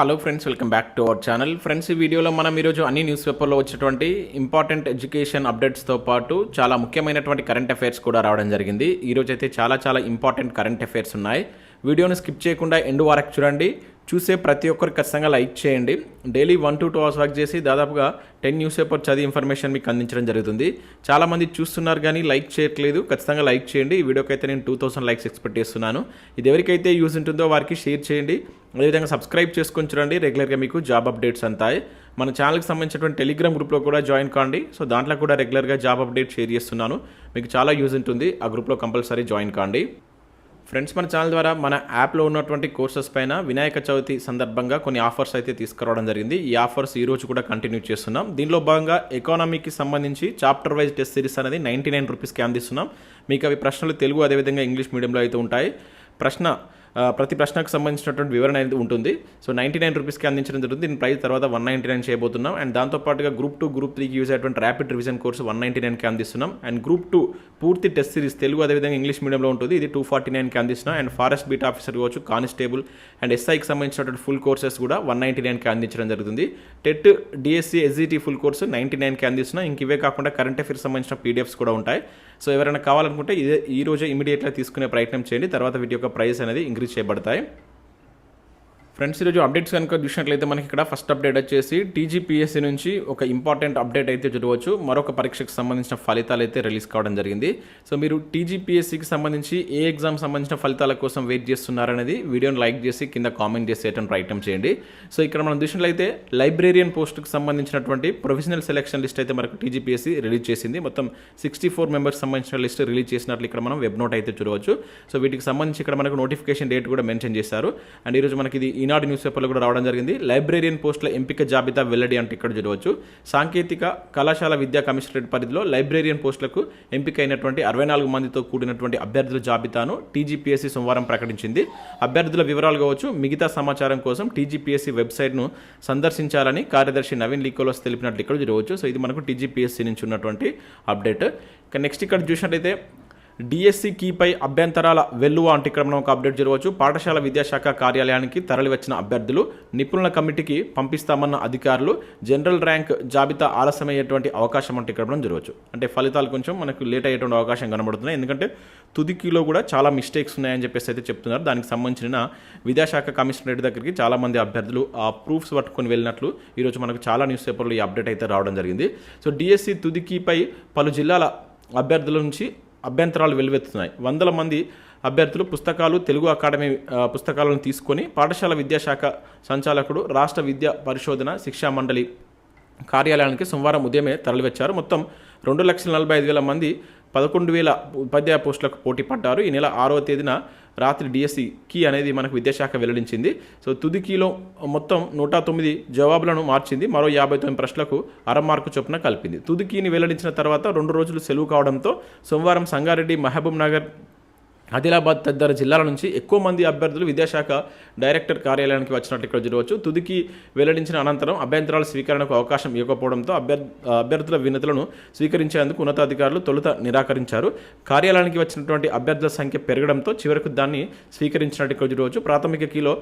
Hello friends, welcome back to our channel. Friends, ఈ వీడియోలో మనం ఈరోజు అన్ని న్యూస్ పేపర్లో వచ్చేటువంటి ఇంపార్టెంట్ ఎడ్యుకేషన్ అప్డేట్స్తో పాటు చాలా ముఖ్యమైనటువంటి కరెంట్ అఫైర్స్ కూడా రావడం జరిగింది. ఈరోజు అయితే చాలా ఇంపార్టెంట్ కరెంట్ అఫైర్స్ ఉన్నాయి. వీడియోని స్కిప్ చేయకుండా ఎండ్ వరకు చూడండి. చూసే ప్రతి ఒక్కరు ఖచ్చితంగా లైక్ చేయండి. డైలీ 1 to 2 hours వర్క్ చేసి దాదాపుగా 10 న్యూస్ పేపర్ చదివి ఇన్ఫర్మేషన్ మీకు అందించడం జరుగుతుంది. చాలామంది చూస్తున్నారు కానీ లైక్ చేయట్లేదు. ఖచ్చితంగా లైక్ చేయండి. ఈ వీడియోకి అయితే నేను 2000 లైక్స్ ఎక్స్పెక్ట్ చేస్తున్నాను. ఇది ఎవరికైతే యూజ్ ఉంటుందో వారికి షేర్ చేయండి. అదేవిధంగా సబ్స్క్రైబ్ చేసుకొని చూడండి. రెగ్యులర్గా మీకు జాబ్ అప్డేట్స్ అంతాయి. మన ఛానల్కి సంబంధించినటువంటి టెలిగ్రామ్ గ్రూప్లో కూడా జాయిన్ కాండి. సో దాంట్లో కూడా రెగ్యులర్గా జాబ్ అప్డేట్ షేర్ చేస్తున్నాను. మీకు చాలా యూజ్ ఉంటుంది. ఆ గ్రూప్లో కంపల్సరీ జాయిన్ కాండి. ఫ్రెండ్స్, మన ఛానల్ ద్వారా మన యాప్లో ఉన్నటువంటి కోర్సెస్ పైన వినాయక చవితి సందర్భంగా కొన్ని ఆఫర్స్ అయితే తీసుకురావడం జరిగింది. ఈ ఆఫర్స్ ఈ రోజు కూడా కంటిన్యూ చేస్తున్నాం. దీనిలో భాగంగా ఎకానమీకి సంబంధించి చాప్టర్ వైజ్ టెస్ట్ సిరీస్ అనేది 99 రూపీస్కి అందిస్తున్నాం. మీకు అవి ప్రశ్నలు తెలుగు అదేవిధంగా ఇంగ్లీష్ మీడియంలో అయితే ఉంటాయి. ప్రతి ప్రశ్నకు సంబంధించినటువంటి వివరణ అనేది ఉంటుంది. సో 99 రూపీస్కి అందించడం జరుగుతుంది. దీని ప్రైస్ తర్వాత 199 చేయబోతున్నాం. అండ్ దాంతోపాటుగా గ్రూప్ 2 గ్రూప్ 3కి యూజ్ అయ్యేటువంటి ర్యాపిడ్ రివిజన్ కోర్సు 199కి అందిస్తున్నాం. అండ్ గ్రూప్ 2 పూర్తి టెస్ట్ సిరీస్ తెలుగు అదేవిధంగా ఇంగ్లీష్ మీడియంలో ఉంటుంది. ఇది 249కి అందిస్తున్నాం. అండ్ ఫారెస్ట్ బీట్ ఆఫీసర్ కావచ్చు, కానిస్టేబుల్ అండ్ ఎస్ఐకి సంబంధించినటువంటి ఫుల్ కోర్సెస్ కూడా 199కి అందించడం జరుగుతుంది. TET, DSC, SGT full course 99కి అందిస్తున్నాం. ఇంక ఇవే కాకుండా కరెంట్ అఫైర్స్ సంబంధించిన పీడిఎఫ్స్ కూడా ఉంటాయి. సో ఎవరైనా కావాలనుకుంటే ఈ రోజే ఇమీడియట్గా తీసుకునే ప్రయత్నం చేయండి. తర్వాత వీటి యొక్క ప్రైస్ అనేది ఇంక్రీజ్ చేయబడతాయి. ఫ్రెండ్స్, ఈరోజు అప్డేట్స్ కనుక చూసినట్లయితే మనకి ఇక్కడ ఫస్ట్ అప్డేట్ వచ్చేసి టీజీపీఎస్సీ నుంచి ఒక ఇంపార్టెంట్ అప్డేట్ అయితే చూడవచ్చు. మరొక పరీక్షకు సంబంధించిన ఫలితాలు అయితే రిలీజ్ కావడం జరిగింది. సో మీరు టీజీపీఎస్సీకి సంబంధించి ఏ ఎగ్జామ్ సంబంధించిన ఫలితాల కోసం వెయిట్ చేస్తున్నారనేది వీడియోని లైక్ చేసి కింద కామెంట్ చేసేటువంటి ప్రయత్నం చేయండి. సో ఇక్కడ మనం చూసినట్లయితే లైబ్రేరియన్ పోస్టుకు సంబంధించినటువంటి ప్రొఫెషనల్ సెలక్షన్ లిస్ట్ అయితే మనకు టీజీపీఎస్సీ రిలీజ్ చేసింది. మొత్తం 64 మెంబర్స్ సంబంధించిన లిస్ట్ రిలీజ్ చేసినట్లు ఇక్కడ మనం వెబ్ నోట్ అయితే చూడవచ్చు. సో వీటికి సంబంధించి ఇక్కడ మనకు నోటిఫికేషన్ డేట్ కూడా మెన్షన్ చేశారు. అండ్ ఈరోజు మనకి ఇది ఈనాడు న్యూస్ పేపర్లో కూడా రావడం జరిగింది. లైబ్రేరియన్ పోస్టుల ఎంపిక జాబితా వెల్లడి అంటే ఇక్కడ చూడవచ్చు. సాంకేతిక కళాశాల విద్యా కమిషనరేట్ పరిధిలో లైబ్రేరియన్ పోస్టులకు ఎంపికైనటువంటి 64 మందితో కూడినటువంటి అభ్యర్థుల జాబితాను టీజీపీఎస్సీ సోమవారం ప్రకటించింది. అభ్యర్థుల వివరాలు కావచ్చు, మిగతా సమాచారం కోసం టీజీపీఎస్సీ వెబ్సైట్ను సందర్శించాలని కార్యదర్శి నవీన్ లీకోలస్ తెలిపినట్లు ఇక్కడ చూడవచ్చు. సో ఇది మనకు టీజీపీఎస్సీ నుంచి ఉన్నటువంటి అప్డేట్. ఇక నెక్స్ట్ ఇక్కడ చూసినట్లయితే డిఎస్సి కీపై అభ్యంతరాల వెల్లువ అంటే ఇక్కడ మనం ఒక అప్డేట్ చూడవచ్చు. పాఠశాల విద్యాశాఖ కార్యాలయానికి తరలివచ్చిన అభ్యర్థులు నిపుణుల కమిటీకి పంపిస్తామన్న అధికారులు జనరల్ ర్యాంక్ జాబితా ఆలస్యమయ్యేటువంటి అవకాశం అంటే ఇక్కడ మనం చూడవచ్చు. అంటే ఫలితాలు కొంచెం మనకు లేట్ అయ్యేటువంటి అవకాశం కనబడుతున్నాయి. ఎందుకంటే తుదికిలో కూడా చాలా మిస్టేక్స్ ఉన్నాయని చెప్పేసి అయితే చెప్తున్నారు. దానికి సంబంధించిన విద్యాశాఖ కమిషనరేట్ దగ్గరికి చాలామంది అభ్యర్థులు ఆ ప్రూఫ్స్ పట్టుకొని వెళ్ళినట్లు ఈరోజు మనకు చాలా న్యూస్ పేపర్లో ఈ అప్డేట్ అయితే రావడం జరిగింది. సో డిఎస్సి తుదికిపై పలు జిల్లాల అభ్యర్థుల నుంచి అభ్యంతరాలు వెలువెత్తుతున్నాయి. 100 మంది అభ్యర్థులు పుస్తకాలు, తెలుగు అకాడమీ పుస్తకాలను తీసుకొని పాఠశాల విద్యాశాఖ సంచాలకుడు, రాష్ట్ర విద్యా పరిశోధన శిక్షా మండలి కార్యాలయానికి సోమవారం ఉదయమే తరలివచ్చారు. మొత్తం 2,45,000 మంది 11,000 ఉపాధ్యాయ పోస్టులకు పోటీ పడ్డారు. ఈ నెల 6వ తేదీన రాత్రి డిఎస్సి కీ అనేది మనకు విద్యాశాఖ వెల్లడించింది. సో తుది కీలో మొత్తం 109 జవాబులను మార్చింది. మరో 59 ప్రశ్నలకు అరమార్కు చొప్పున కలిపింది. తుది కీని వెల్లడించిన తర్వాత 2 రోజులు సెలవు కావడంతో సోమవారం సంగారెడ్డి, మహబూబ్ నగర్, ఆదిలాబాద్ తదితర జిల్లాల నుంచి ఎక్కువ మంది అభ్యర్థులు విద్యాశాఖ డైరెక్టర్ కార్యాలయానికి వచ్చినట్టు ఇక్కడ చూడవచ్చు. తుదికి వెల్లడించిన అనంతరం అభ్యంతరాల స్వీకరణకు అవకాశం ఇవ్వకపోవడంతో అభ్యర్థుల వినతులను స్వీకరించేందుకు ఉన్నతాధికారులు తొలుత నిరాకరించారు. కార్యాలయానికి వచ్చినటువంటి అభ్యర్థుల సంఖ్య పెరగడంతో చివరకు దాన్ని స్వీకరించినట్టు ఇక్కడ చూడవచ్చు. ప్రాథమిక కీలో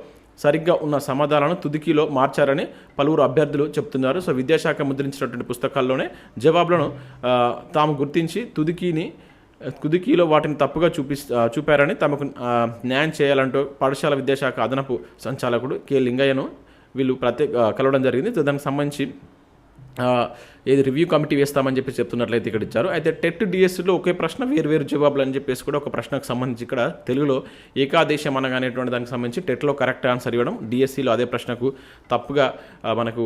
సరిగ్గా ఉన్న సమాధానాలను తుదికీలో మార్చారని పలువురు అభ్యర్థులు చెప్తున్నారు. సో విద్యాశాఖ ముద్రించినటువంటి పుస్తకాల్లోనే జవాబులను తాము గుర్తించి తుదికీలో వాటిని తప్పుగా చూపారని తమకు న్యాయం చేయాలంటూ పాఠశాల విద్యాశాఖ అదనపు సంచాలకుడు కె లింగయ్యను వీళ్ళు కలవడం జరిగింది. దానికి సంబంధించి ఏది రివ్యూ కమిటీ వేస్తామని చెప్పి చెప్తున్నట్లయితే ఇక్కడ ఇచ్చారు. అయితే టెట్ డిఎస్సిలో ఒకే ప్రశ్న వేరు జవాబులు అని చెప్పేసి కూడా ఒక ప్రశ్నకు సంబంధించి ఇక్కడ తెలుగులో ఏకాదేశం అనగానేటువంటి దానికి సంబంధించి టెట్లో కరెక్ట్ ఆన్సర్ ఇవ్వడం, డిఎస్సిలో అదే ప్రశ్నకు తప్పుగా మనకు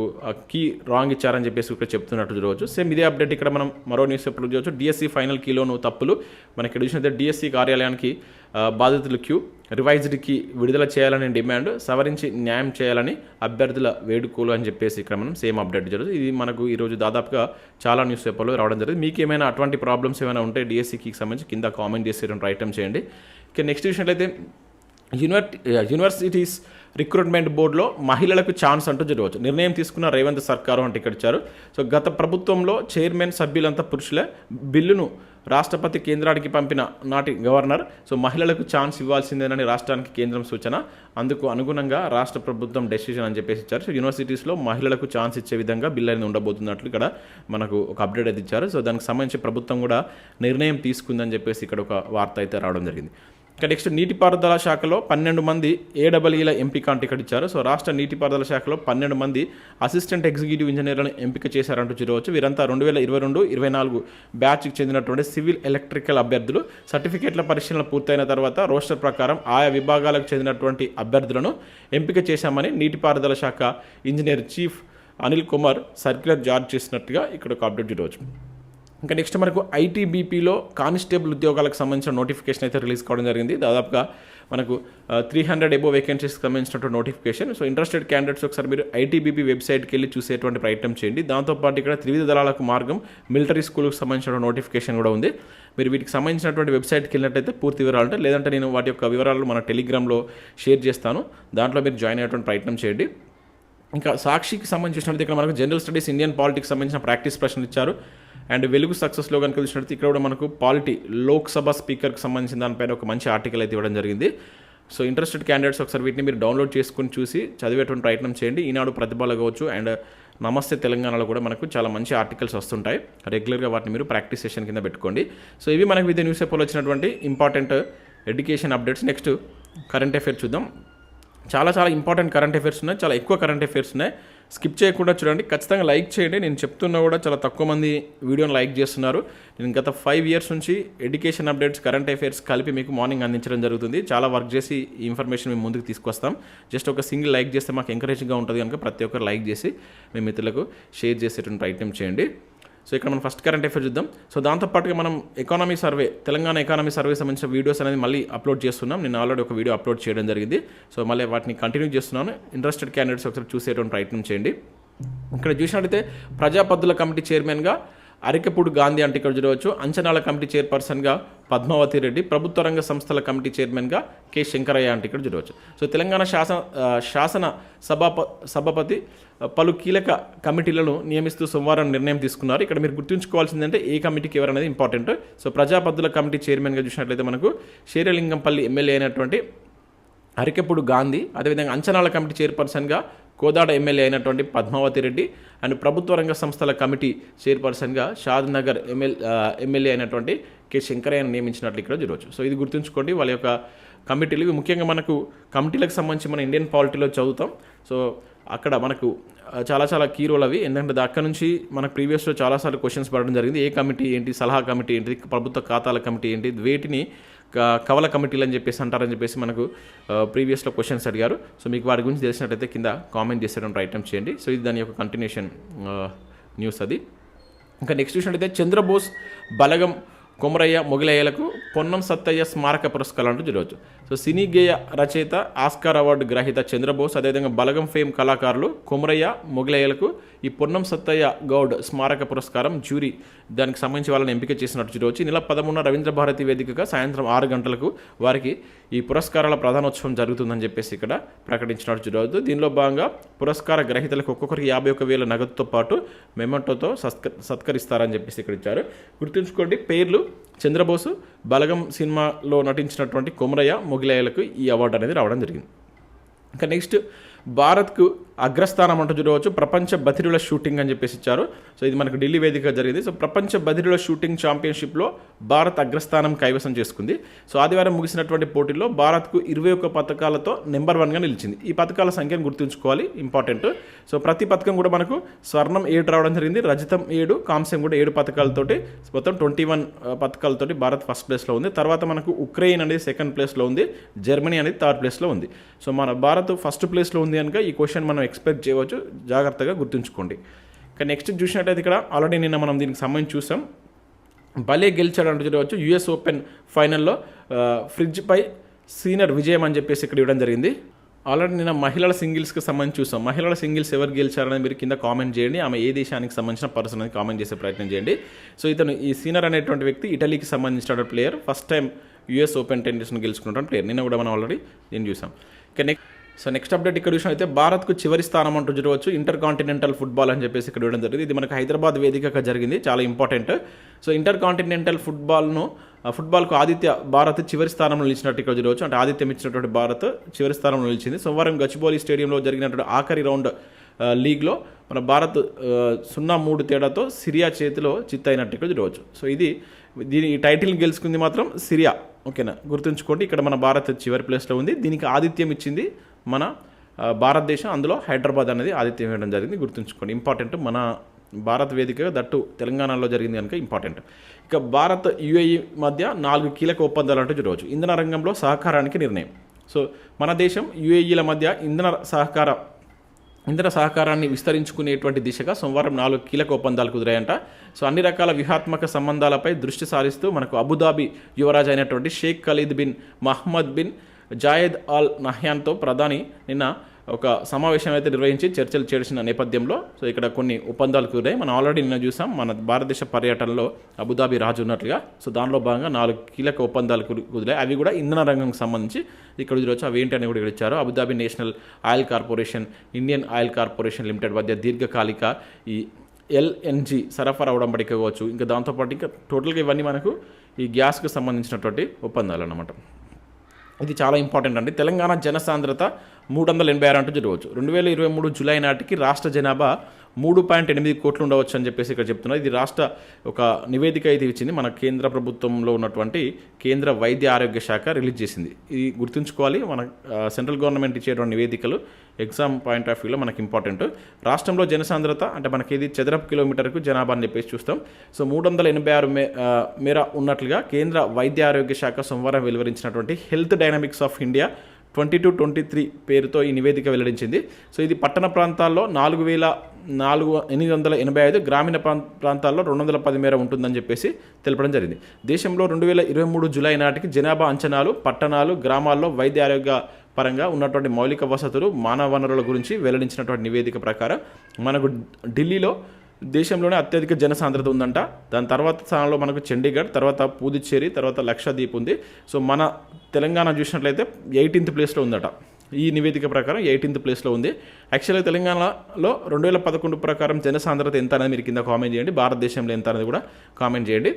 కీ రాంగ్ ఇచ్చారని చెప్పేసి ఇక్కడ చెప్తున్నట్టు చూడవచ్చు. సేమ్ ఇదే అప్డేట్ ఇక్కడ మనం మరో న్యూస్ పేపర్లో చూడవచ్చు. డిఎస్సి ఫైనల్ కీలోను తప్పులు మనకి ఇక్కడ చూసినట్లయితే డిఎస్సి కార్యాలయానికి బాధితులు క్యూ, రివైజ్డ్కి విడుదల చేయాలని డిమాండ్, సవరించి న్యాయం చేయాలని అభ్యర్థుల వేడుకోలు అని చెప్పేసి ఇక్కడ మనం సేమ్ అప్డేట్ జరుగుతుంది. ఇది మనకు ఈరోజు దాదాపుగా చాలా న్యూస్ పేపర్లో రావడం జరిగింది. మీకు ఏమైనా అటువంటి ప్రాబ్లమ్స్ ఏమైనా ఉంటే డిఎస్సికి సంబంధించి కింద కామెంట్ చేసి ప్రయత్నం చేయండి. ఇక నెక్స్ట్ చూసినట్లయితే యూనివర్సిటీస్ రిక్రూట్మెంట్ బోర్డులో మహిళలకు ఛాన్స్ అంటూ జరగవచ్చు. నిర్ణయం తీసుకున్న రేవంత్ సర్కారు అంటే ఇక్కడ ఇచ్చారు. సో గత ప్రభుత్వంలో చైర్మన్ సభ్యులంతా పురుషులే. బిల్లును రాష్ట్రపతి కేంద్రానికి పంపిన నాటి గవర్నర్ సో మహిళలకు ఛాన్స్ ఇవ్వాల్సిందేనని రాష్ట్రానికి కేంద్రం సూచన. అందుకు అనుగుణంగా రాష్ట్ర ప్రభుత్వం డెసిషన్ అని చెప్పేసి ఇచ్చారు. సో యూనివర్సిటీస్లో మహిళలకు ఛాన్స్ ఇచ్చే విధంగా బిల్ అనేది ఉండబోతున్నట్లు ఇక్కడ మనకు ఒక అప్డేట్ అయితే ఇచ్చారు. సో దానికి సంబంధించి ప్రభుత్వం కూడా నిర్ణయం తీసుకుందని చెప్పేసి ఇక్కడ ఒక వార్త అయితే రావడం జరిగింది. ఇక నెక్స్ట్ నీటిపారుదల శాఖలో 12 మంది ఏడబ్ల్యూల ఎంపిక అంటే ఇక్కడ ఇచ్చారు. సో రాష్ట్ర నీటిపారుదల శాఖలో 12 మంది అసిస్టెంట్ ఎగ్జిక్యూటివ్ ఇంజనీర్లను ఎంపిక చేశారంటూ చూడవచ్చు. వీరంతా 2022-24 బ్యాచ్కి చెందినటువంటి సివిల్ ఎలక్ట్రికల్ అభ్యర్థులు. సర్టిఫికేట్ల పరిశీలన పూర్తయిన తర్వాత రోస్టర్ ప్రకారం ఆయా విభాగాలకు చెందినటువంటి అభ్యర్థులను ఎంపిక చేశామని నీటిపారుదల శాఖ engineer chief Anil Kumar circular జారీ చేసినట్టుగా ఇక్కడ ఒక అప్డేట్ చూడవచ్చు. ఇంకా నెక్స్ట్ మనకు ఐటీబీపీలో కానిస్టేబుల్ ఉద్యోగాలకు సంబంధించిన నోటిఫికేషన్ అయితే రిలీజ్ కావడం జరిగింది. దాదాపుగా మనకు 300 ఎబో వేకెన్సీస్కి సంబంధించినటువంటి నోటిఫికేషన్. సో ఇంట్రెస్టెడ్ క్యాండిడేట్స్ ఒకసారి మీరు ఐటీబీపీ వెబ్సైట్కి వెళ్ళి చూసేటువంటి ప్రయత్నం చేయండి. దాంతోపాటు ఇక్కడ త్రివిధ దళాలకు మార్గం మిలిటరీ స్కూల్కి సంబంధించిన నోటిఫికేషన్ కూడా ఉంది. మీరు వీటికి సంబంధించినటువంటి వెబ్సైట్కి వెళ్ళినట్టయితే పూర్తి వివరాలు ఉంటాయి. లేదంటే నేను వాటి యొక్క వివరాలు మన టెలిగ్రామ్లో షేర్ చేస్తాను. దాంట్లో మీరు జాయిన్ అయ్యేటువంటి ప్రయత్నం చేయండి. ఇంకా సాక్షికి సంబంధించినట్టు ఇక్కడ మనకు జనరల్ స్టడీస్ ఇండియన్ పాలిటిక్స్ సంబంధించిన ప్రాక్టీస్ ప్రశ్నలు ఇచ్చారు. అండ్ వెలుగు సక్సెస్లో కనుక చూసినట్టు ఇక్కడ కూడా మనకు పాలిటీ లోక్సభ స్పీకర్కి సంబంధించిన దానిపైన ఒక మంచి ఆర్టికల్ అయితే ఇవ్వడం జరిగింది. సో ఇంట్రెస్టెడ్ క్యాండిడేట్స్ ఒకసారి వీటిని మీరు డౌన్లోడ్ చేసుకుని చూసి చదివేటువంటి ప్రయత్నం చేయండి. ఈనాడు ప్రతిభలో కావచ్చు అండ్ నమస్తే తెలంగాణలో కూడా మనకు చాలా మంచి ఆర్టికల్స్ వస్తుంటాయి. రెగ్యులర్గా వాటిని మీరు ప్రాక్టీస్ సెషన్ కింద పెట్టుకోండి. సో ఇవి మనకు వివిధ న్యూస్ పేపర్లో వచ్చినటువంటి important education updates. Next current affairs చూద్దాం. చాలా ఇంపార్టెంట్ కరెంట్ అఫైర్స్ ఉన్నాయి. చాలా ఎక్కువ కరెంట్ అఫైర్స్ ఉన్నాయి. స్కిప్ చేయకుండా చూడండి. ఖచ్చితంగా లైక్ చేయండి. నేను చెప్తున్నా కూడా చాలా తక్కువ మంది వీడియోని లైక్ చేస్తున్నారు. నేను గత 5 years నుంచి ఎడ్యుకేషన్ అప్డేట్స్ కరెంట్ అఫైర్స్ కలిపి మీకు మార్నింగ్ అందించడం జరుగుతుంది. చాలా వర్క్ చేసి ఈ ఇన్ఫర్మేషన్ మేము ముందుకు తీసుకొస్తాం. జస్ట్ ఒక సింగిల్ లైక్ చేస్తే మాకు ఎంకరేజింగ్గా ఉంటుంది కనుక ప్రతి ఒక్కరు లైక్ చేసి మీ మిత్రులకు షేర్ చేసేటువంటి ప్రయత్నం చేయండి. సో ఇక్కడ మనం ఫస్ట్ కరెంట్ అఫైర్ చూద్దాం. సో దాంతోపాటుగా మనం economy survey, Telangana economy survey సంబంధించిన వీడియోస్ అనేది మళ్ళీ అప్లోడ్ చేస్తున్నాం. నేను ఆల్రెడీ ఒక వీడియో అప్లోడ్ చేయడం జరిగింది. సో మళ్ళీ వాటిని కంటిన్యూ చేస్తున్నాను. ఇంట్రెస్టెడ్ క్యాండిడేట్స్ ఒకసారి చూసేటువంటి ప్రయత్నం చేయండి. ఇక్కడ చూసినట్టయితే ప్రజాపద్దుల కమిటీ చైర్మన్గా అరికపూడి గాంధీ అంటే ఇక్కడ చూడవచ్చు. అంచనాల కమిటీ చైర్పర్సన్గా పద్మావతి రెడ్డి, ప్రభుత్వ రంగ సంస్థల కమిటీ చైర్మన్గా కె శంకరయ్య అంటే ఇక్కడ చూడవచ్చు. సో తెలంగాణ శాసన సభాపతి పలు కీలక కమిటీలను నియమిస్తూ సోమవారం నిర్ణయం తీసుకున్నారు. ఇక్కడ మీరు గుర్తుంచుకోవాల్సిందంటే ఏ కమిటీకి ఎవరనేది ఇంపార్టెంట్. సో ప్రజాపద్దుల కమిటీ చైర్మన్గా చూసినట్లయితే మనకు శేరిలింగంపల్లి ఎమ్మెల్యే అయినటువంటి అరికెప్పుడు గాంధీ, అదేవిధంగా అంచనాల కమిటీ చైర్పర్సన్గా కోదాడ ఎమ్మెల్యే అయినటువంటి పద్మావతి రెడ్డి అండ్ ప్రభుత్వ రంగ సంస్థల కమిటీ చైర్పర్సన్గా షాద్ నగర్ ఎమ్మెల్యే అయినటువంటి కె శంకరయ్యను నియమించినట్లు ఇక్కడ చూడవచ్చు. సో ఇది గుర్తుంచుకోండి. వాళ్ళ యొక్క కమిటీలు ఇవి ముఖ్యంగా మనకు కమిటీలకు సంబంధించి మన ఇండియన్ పాలిటీలో చదువుతాం. సో అక్కడ మనకు చాలా కీ రోల్ అవి. ఎందుకంటే అక్కడ నుంచి మనకు ప్రీవియస్లో చాలాసార్లు క్వశ్చన్స్ పడడం జరిగింది. ఏ కమిటీ ఏంటి, సలహా కమిటీ ఏంటి, ప్రభుత్వ ఖాతాల కమిటీ ఏంటి, వేటిని కవల కమిటీలు అని చెప్పేసి అంటారని చెప్పేసి మనకు ప్రీవియస్లో క్వశ్చన్స్ అడిగారు. సో మీకు వాటి గురించి తెలిసినట్టయితే కింద కామెంట్ చేసేటువంటి ప్రయత్నం చేయండి. సో ఇది దాని యొక్క కంటిన్యూషన్ న్యూస్ అది. ఇంకా నెక్స్ట్ చూసినట్టయితే చంద్రబోస్, బలగం, కొమరయ్య, మొగలయ్యలకు పొన్నం సత్తయ్య స్మారక పురస్కారాలు అంటూ చూడవచ్చు. సో సినీ గేయ రచయిత, ఆస్కార్ అవార్డు గ్రహీత చంద్రబోస్, అదేవిధంగా బలగం ఫేమ్ కళాకారులు కొమరయ్య, మొగలయ్యలకు ఈ పొన్నం సత్తయ్య గౌడ్ స్మారక పురస్కారం జ్యూరీ దానికి సంబంధించి వాళ్ళని ఎంపిక చేసినట్టు చూడవచ్చు. నెల 13 రవీంద్ర భారతి వేదికగా సాయంత్రం 6 గంటలకు వారికి ఈ పురస్కారాల ప్రధానోత్సవం జరుగుతుందని చెప్పేసి ఇక్కడ ప్రకటించినట్టు చూడవచ్చు. దీనిలో భాగంగా పురస్కార గ్రహీతలకు ఒక్కొక్కరికి 51,000 నగదుతో పాటు మెమెంటోతో సత్కరిస్తారని చెప్పేసి ఇక్కడ ఇచ్చారు. గుర్తుంచుకోండి పేర్లు: చంద్రబోసు, బలగం సినిమాలో నటించినటువంటి కొమరయ్య, మొగిలయ్యలకు ఈ అవార్డు అనేది రావడం జరిగింది. ఇంకా నెక్స్ట్ భారత్కు అగ్రస్థానం అంటూ చూడవచ్చు. ప్రపంచ బధిరుల షూటింగ్ అని చెప్పేసి ఇచ్చారు. సో ఇది మనకు ఢిల్లీ వేదికగా జరిగింది. సో ప్రపంచ బధిరుల షూటింగ్ ఛాంపియన్షిప్లో భారత్ అగ్రస్థానం కైవసం చేసుకుంది. సో ఆదివారం ముగిసినటువంటి పోటీలో భారత్కు 21 పథకాలతో నెంబర్ 1గా నిలిచింది. ఈ పథకాల సంఖ్యను గుర్తుంచుకోవాలి, ఇంపార్టెంట్. సో ప్రతి పథకం కూడా మనకు స్వర్ణం 7 రావడం జరిగింది, రజతం 7, కాంస్యం కూడా 7 పథకాలతోటి మొత్తం 21 పథకాలతోటి భారత్ ఫస్ట్ ప్లేస్లో ఉంది. తర్వాత మనకు ఉక్రెయిన్ అనేది సెకండ్ ప్లేస్లో ఉంది, జర్మనీ అనేది థర్డ్ ప్లేస్లో ఉంది. సో మన భారత్ ఫస్ట్ ప్లేస్లో ఉంది కనుక ఈ క్వశ్చన్ మనం ఎక్స్పెక్ట్ చేయవచ్చు. జాగ్రత్తగా గుర్తుంచుకోండి. ఇక నెక్స్ట్ చూసినట్టయితే ఇక్కడ ఆల్రెడీ నిన్న మనం దీనికి సంబంధించి చూసాం. భలే గెలిచాడు అంటూ చూడవచ్చు. యుఎస్ ఓపెన్ ఫైనల్లో ఫ్రిడ్జ్పై సీనియర్ విజయం అని చెప్పేసి ఇక్కడ ఇవ్వడం జరిగింది. ఆల్రెడీ నిన్న మహిళల సింగిల్స్కి సంబంధించి చూసాం. మహిళల సింగిల్స్ ఎవరు గెలిచారని మీరు కింద కామెంట్ చేయండి. ఆమె ఏ దేశానికి సంబంధించిన పర్సన్ అని కామెంట్ చేసే ప్రయత్నం చేయండి. సో ఇతను ఈ సీనియర్ అనేటువంటి వ్యక్తి ఇటలీకి సంబంధించిన player. First time US Open టెన్నిస్ను గెలుచుకున్నటువంటి ప్లేయర్. నిన్న కూడా మనం ఆల్రెడీ దీన్ని చూసాం. ఇక నెక్స్ట్ సో నెక్స్ట్ అప్డేట్ ఇక్కడ విషయం అయితే భారత్కు చివరి స్థానం అంటూ చూడవచ్చు ఇంటర్ కాంటినెంటల్ ఫుట్బాల్ అని చెప్పేసి ఇక్కడ ఇవ్వడం జరిగింది. ఇది మనకు హైదరాబాద్ వేదికగా జరిగింది, చాలా ఇంపార్టెంట్. సో ఇంటర్ కాంటినెంటల్ ఫుట్బాల్కు భారత్ చివరి స్థానంలో నిలిచినట్టు ఇక్కడ చూడవచ్చు. అంటే ఆతిథ్యం ఇచ్చినటువంటి భారత్ చివరి స్థానంలో నిలిచింది. సోమవారం గచ్చిబౌలి స్టేడియంలో జరిగినటువంటి ఆఖరి రౌండ్ లీగ్లో మన భారత్ 0-3 తేడాతో సిరియా చేతిలో చిత్తయినట్టు ఇక్కడ చూడవచ్చు. సో ఈ టైటిల్ గెలుచుకుంది మాత్రం సిరియా, ఓకేనా, గుర్తుంచుకోండి. ఇక్కడ మన భారత్ చివరి ప్లేస్లో ఉంది. దీనికి ఆతిథ్యం ఇచ్చింది మన భారతదేశం, అందులో హైదరాబాద్ అనేది ఆతిథ్యం ఇవ్వడం జరిగింది, గుర్తుంచుకోండి. ఇంపార్టెంట్, మన భారత్ వేదికగా దట్టు తెలంగాణలో జరిగింది కనుక ఇంపార్టెంట్. ఇక భారత్ యుఏఈ మధ్య 4 కీలక ఒప్పందాలు అంటూ చూడవచ్చు. ఇంధన రంగంలో సహకారానికి నిర్ణయం. సో మన దేశం యుఏఈల మధ్య ఇంధన సహకారాన్ని విస్తరించుకునేటువంటి దిశగా సోమవారం 4 కీలక ఒప్పందాలు కుదిరాయంట. సో అన్ని రకాల వ్యూహాత్మక సంబంధాలపై దృష్టి సారిస్తూ మనకు అబుదాబి యువరాజు అయినటువంటి Sheikh Khalid bin Mohammed bin Zayed Al నహ్యాన్తో ప్రధాని నిన్న ఒక సమావేశం అయితే నిర్వహించి చర్చలు చేసిన నేపథ్యంలో సో ఇక్కడ కొన్ని ఒప్పందాలు కుదిరాయి. మనం ఆల్రెడీ నిన్న చూసాం మన భారతదేశ పర్యటనలో అబుదాబి రాజు ఉన్నట్లుగా. సో దానిలో భాగంగా 4 కీలక ఒప్పందాలు కుదిరాయి. అవి కూడా ఇంధన రంగంకి సంబంధించి ఇక్కడ చూడవచ్చు. అవి ఏంటి అని కూడా ఇక్కడ ఇచ్చారు. Abu Dhabi national oil corporation, Indian oil corporation limited మధ్య దీర్ఘకాలిక ఈ ఎల్ఎన్జి సరఫరా ఉడంబడిక కావచ్చు. ఇంకా దాంతోపాటు ఇంకా టోటల్గా ఇవన్నీ మనకు ఈ గ్యాస్కి సంబంధించినటువంటి ఒప్పందాలు అన్నమాట. ఇది చాలా ఇంపార్టెంట్ అండి. తెలంగాణ జనసాంద్రత 386 అంటూ చూడవచ్చు. 2023 జూలై నాటికి రాష్ట్ర జనాభా 3.8 కోట్లు ఉండవచ్చు అని చెప్పేసి ఇక్కడ చెప్తున్నారు. ఇది రాష్ట్ర ఒక నివేదిక అయితే ఇచ్చింది మన కేంద్ర ప్రభుత్వంలో ఉన్నటువంటి కేంద్ర వైద్య ఆరోగ్య శాఖ రిలీజ్ చేసింది. ఇది గుర్తుంచుకోవాలి. మన సెంట్రల్ గవర్నమెంట్ ఇచ్చేటువంటి నివేదికలు ఎగ్జామ్ పాయింట్ ఆఫ్ వ్యూలో మనకి ఇంపార్టెంట్. రాష్ట్రంలో జనసాంద్రత అంటే మనకి ఇది చదరపు కిలోమీటర్కు జనాభా అని చెప్పేసి చూస్తాం. సో 386 మేర ఉన్నట్లుగా కేంద్ర వైద్య ఆరోగ్య శాఖ సోమవారం వెలువరించినటువంటి హెల్త్ డైనమిక్స్ ఆఫ్ ఇండియా 2022-23 పేరుతో ఈ నివేదిక వెల్లడించింది. సో ఇది పట్టణ ప్రాంతాల్లో 4,885, గ్రామీణ ప్రాంతాల్లో 210 మేర ఉంటుందని చెప్పేసి తెలపడం జరిగింది. దేశంలో 2023 జూలై నాటికి జనాభా అంచనాలు పట్టణాలు, గ్రామాల్లో వైద్య ఆరోగ్య పరంగా ఉన్నటువంటి మౌలిక వసతులు, మానవ వనరుల గురించి వెల్లడించినటువంటి నివేదిక ప్రకారం మనకు ఢిల్లీలో దేశంలోనే అత్యధిక జనసాంద్రత ఉందంట. దాని తర్వాత స్థానంలో మనకు చండీగఢ్, తర్వాత పుదుచ్చేరి, తర్వాత లక్షద్వీప్ ఉంది. సో మన తెలంగాణ చూసినట్లయితే 18th ప్లేస్లో ఉందట. ఈ నివేదిక ప్రకారం 18th ప్లేస్లో ఉంది. యాక్చువల్గా తెలంగాణలో 2011 ప్రకారం జనసాంద్రత ఎంత అనేది మీరు కింద కామెంట్ చేయండి. భారతదేశంలో ఎంత అనేది కూడా కామెంట్ చేయండి.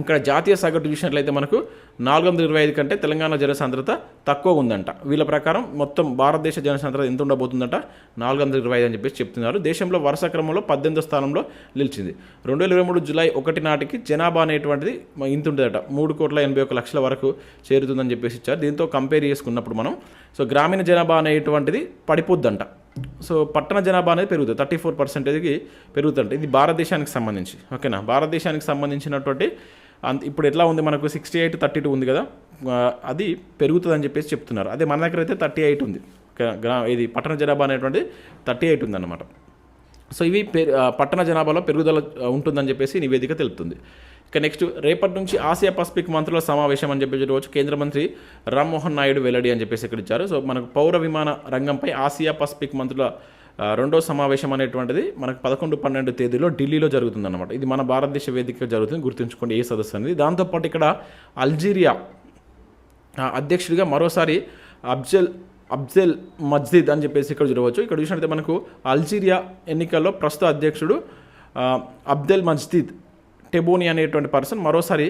ఇక్కడ జాతీయ సగటు చూసినట్లయితే మనకు 425 కంటే తెలంగాణ జనసాంద్రత తక్కువ ఉందంట. వీళ్ళ ప్రకారం మొత్తం భారతదేశ జనసాంద్రత ఎంత ఉండబోతుందంట 425 అని చెప్పేసి చెప్తున్నారు. దేశంలో వరుస క్రమంలో 18వ స్థానంలో నిలిచింది. 2023 జూలై 1 నాటికి జనాభా అనేటువంటిది ఇంత ఉంటుందట, 3,81,00,000 వరకు చేరుతుందని చెప్పేసి ఇచ్చారు. దీంతో కంపేర్ చేసుకున్నప్పుడు మనం సో గ్రామీణ జనాభా అనేటువంటిది పడిపోద్దంట. సో పట్టణ జనాభా అనేది పెరుగుతుంది, 34% పెరుగుతుంట. ఇది భారతదేశానికి సంబంధించి, ఓకేనా, భారతదేశానికి సంబంధించినటువంటి ఇప్పుడు ఎట్లా ఉంది మనకు 68-32 ఉంది కదా, అది పెరుగుతుందని చెప్పేసి చెప్తున్నారు. అదే మన దగ్గర అయితే 38 ఉంది. ఇది పట్టణ జనాభా అనేటువంటి 38 ఉందన్నమాట. సో ఇవి పట్టణ జనాభాలో పెరుగుదల ఉంటుందని చెప్పేసి నివేదిక తెలుపుతుంది. ఇక నెక్స్ట్ రేపటి నుంచి ఆసియా పసిఫిక్ మంత్రుల సమావేశం అని చెప్పి చూడవచ్చు. కేంద్ర మంత్రి రామ్మోహన్ నాయుడు వెల్లడి అని చెప్పేసి ఇక్కడ ఇచ్చారు. సో మనకు పౌర విమాన రంగంపై ఆసియా పసిఫిక్ మంత్రుల 2వ సమావేశం అనేటువంటిది మనకు 11-12 తేదీలో ఢిల్లీలో జరుగుతుందన్నమాట. ఇది మన భారతదేశ వేదిక జరుగుతుంది, గుర్తుంచుకోండి ఏ సదస్సు అనేది. దాంతోపాటు ఇక్కడ అల్జీరియా అధ్యక్షుడిగా మరోసారి అబ్దెల్ మజ్దీద్ అని చెప్పేసి ఇక్కడ చూడవచ్చు. ఇక్కడ చూసినట్లయితే మనకు అల్జీరియా ఎన్నికల్లో ప్రస్తుత అధ్యక్షుడు అబ్దెల్ మజ్దీద్ టెబోని అనేటువంటి పర్సన్ మరోసారి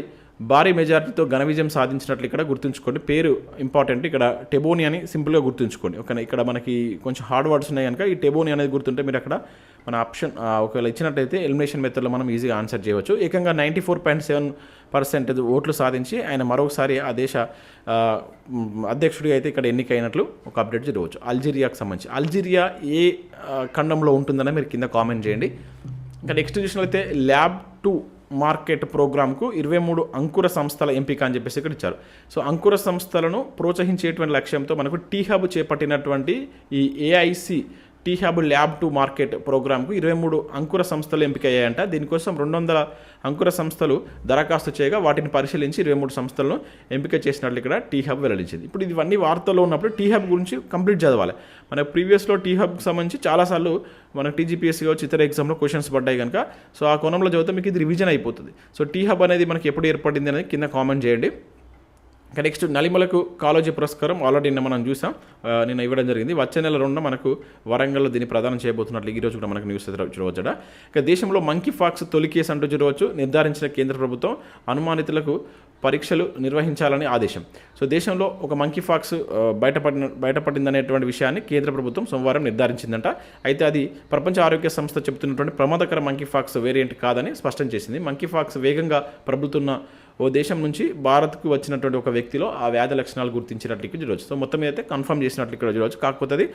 భారీ మెజారిటీతో ఘన విజయం సాధించినట్లు ఇక్కడ గుర్తుంచుకోండి. పేరు ఇంపార్టెంట్. ఇక్కడ టెబోని అని సింపుల్గా గుర్తుంచుకోండి, ఓకేనా. ఇక్కడ మనకి కొంచెం హార్డ్ వర్డ్స్ ఉన్నాయి కనుక ఈ టెబోని అనేది గుర్తుంటే మీరు అక్కడ మన ఆప్షన్ ఒకవేళ ఇచ్చినట్టయితే ఎలిమినేషన్ మెథడ్లో మనం ఈజీగా ఆన్సర్ చేయవచ్చు. ఏకంగా 94.7% ఓట్లు సాధించి ఆయన మరొకసారి ఆ దేశ అధ్యక్షుడిగా అయితే ఇక్కడ ఎన్నికైనట్లు ఒక అప్డేట్ చూడవచ్చు. అల్జీరియాకు సంబంధించి అల్జీరియా ఏ ఖండంలో ఉంటుందని మీరు కింద కామెంట్ చేయండి. ఇంకా నెక్స్ట్ చూసినట్లయితే ల్యాబ్ 2 మార్కెట్ ప్రోగ్రామ్కు 23 అంకుర సంస్థల ఎంపిక అని చెప్పేసి ఇక్కడ ఇచ్చారు. సో అంకుర సంస్థలను ప్రోత్సహించేటువంటి లక్ష్యంతో మనకు టీ హబ్ చేపట్టినటువంటి ఈ AIC T hub lab 2 market ప్రోగ్రామ్కు 23 అంకుర సంస్థలు ఎంపికయ్యాయంట. దీనికోసం 200 అంకుర సంస్థలు దరఖాస్తు చేయగా వాటిని పరిశీలించి 23 సంస్థలను ఎంపిక చేసినట్లు ఇక్కడ టీ హబ్ వెల్లడించింది. ఇప్పుడు ఇవన్నీ వార్తల్లో ఉన్నప్పుడు టీ హబ్ గురించి కంప్లీట్ చదవాలి. మన ప్రీవియస్లో టీ హబ్కి సంబంధించి చాలాసార్లు మన టీజీపీఎస్సీ కావచ్చు ఇతర ఎగ్జామ్లో క్వశ్చన్స్ పడ్డాయి కనుక సో ఆ కోణంలో చదివితే మీకు ఇది రివిజన్ అయిపోతుంది. సో టీ హబ్ అనేది మనకి ఎప్పుడు ఏర్పడింది అనేది కింద కామెంట్ చేయండి. ఇక నెక్స్ట్ నలిమలకు కాలేజీ పురస్కారం ఆల్రెడీ నిన్న మనం చూసాం, నిన్న ఇవ్వడం జరిగింది. వచ్చే నెల 2న మనకు వరంగల్లో దీన్ని ప్రదానం చేయబోతున్నట్లు ఈరోజు కూడా మనకు న్యూస్ చూడవచ్చట. ఇక దేశంలో మంకీ ఫాక్స్ తొలి కేసు అంటూ చూడవచ్చు. నిర్ధారించిన కేంద్ర ప్రభుత్వం అనుమానితులకు పరీక్షలు నిర్వహించాలని ఆదేశం. సో దేశంలో ఒక మంకీ ఫాక్స్ బయటపడిందనేటువంటి విషయాన్ని కేంద్ర ప్రభుత్వం సోమవారం నిర్ధారించిందంట. అయితే అది ప్రపంచ ఆరోగ్య సంస్థ చెబుతున్నటువంటి ప్రమాదకర మంకీ ఫాక్స్ వేరియంట్ కాదని స్పష్టం చేసింది. మంకీ ఫాక్స్ వేగంగా ప్రబలుతున్న ఓ దేశం నుంచి భారత్కు వచ్చినటువంటి ఒక వ్యక్తిలో ఆ వ్యాధి లక్షణాలు గుర్తించినట్లు ఇక్కడ చూడవచ్చు. సో మొత్తం మీద అయితే కన్ఫర్మ్ చేసినట్లు ఇక్కడ చూడవచ్చు. కాకపోతే అది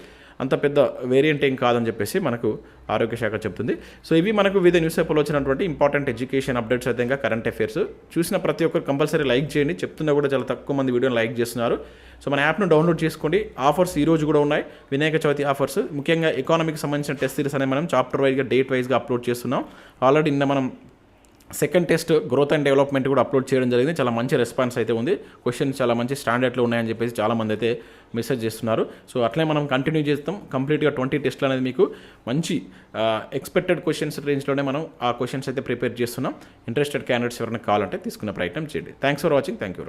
అంత పెద్ద వేరియంట్ ఏం కాదని చెప్పేసి మనకు ఆరోగ్య శాఖ చెప్తుంది. సో ఇవి మనకు వివిధ న్యూస్ పేపర్లో వచ్చినటువంటి ఇంపార్టెంట్ ఎడ్యుకేషన్ అప్డేట్స్ అయితే ఇంకా కరెంట్ అఫైర్స్. చూసిన ప్రతి ఒక్కరు కంపల్సరీ లైక్ చేయండి. చెప్తున్నా కూడా చాలా తక్కువ మంది వీడియోని లైక్ చేస్తున్నారు. సో మన యాప్ను డౌన్లోడ్ చేసుకోండి. ఆఫర్స్ ఈ రోజు కూడా ఉన్నాయి, వినాయక చవితి ఆఫర్స్. ముఖ్యంగా ఎకానమీకి సంబంధించిన టెస్ట్ సిరీస్ అనేది మనం చాప్టర్ వైజ్గా డేట్ వైజ్గా అప్లోడ్ చేస్తున్నాం. ఆల్రెడీ నిన్న మనం second test growth and development కూడా అప్లోడ్ చేయడం జరిగింది. చాలా మంచి రెస్పాన్స్ అయితే ఉంది. క్వశ్చన్స్ చాలా మంచి స్టాండర్డ్లో ఉన్నాయని చెప్పేసి చాలామంది అయితే మెసేజ్ చేస్తున్నారు. సో అట్లే మనం కంటిన్యూ చేస్తాం. కంప్లీట్గా 20 టెస్ట్లు అనేది మీకు మంచి ఎక్స్పెక్టెడ్ క్వశ్చన్స్ రేంజ్లోనే మనం ఆ క్వశ్చన్స్ అయితే ప్రిపేర్ చేస్తున్నాం. ఇంట్రెస్టెడ్ క్యాండిడేట్స్ ఎవరైనా కావాలంటే తీసుకునే ప్రయత్నం చేయండి. Thanks for watching. Thank you.